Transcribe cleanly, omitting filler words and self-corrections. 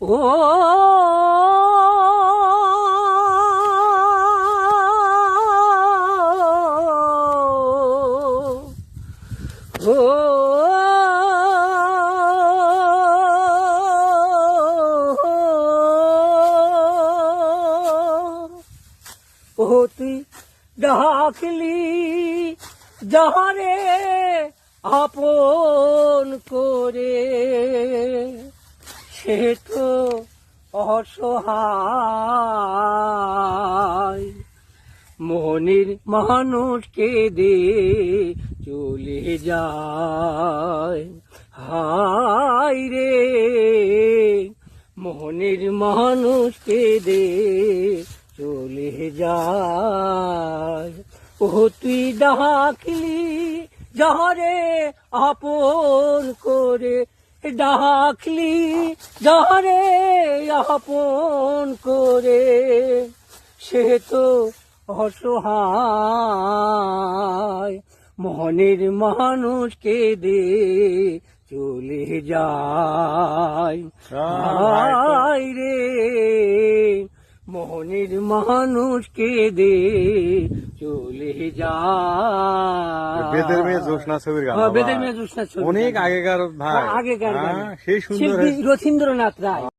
ও ও তুই ডাকলি যাহারে আপন করে, সে তো অসহায়। মনের মানুষকে দে চলে যায়, হায় রে মনের মানুষকে দে চলে যায়। ও তুই ডাকলি যাহারে আপন করে, ডাকলি যাহারে আপন করে, সে তো অসহায়। মনের মানুষকে দে চলে যায়, হায় রে মনের মানুষকে দে চলে যায়। বেদের মেয়ে জ্যোৎস্না ছবির গান, বেদের মেয়ে জ্যোৎস্না ছবি, অনেক আগেকার ভাই, আগেকার গান, সেই সুন্দর রথীন্দ্রনাথ রায়।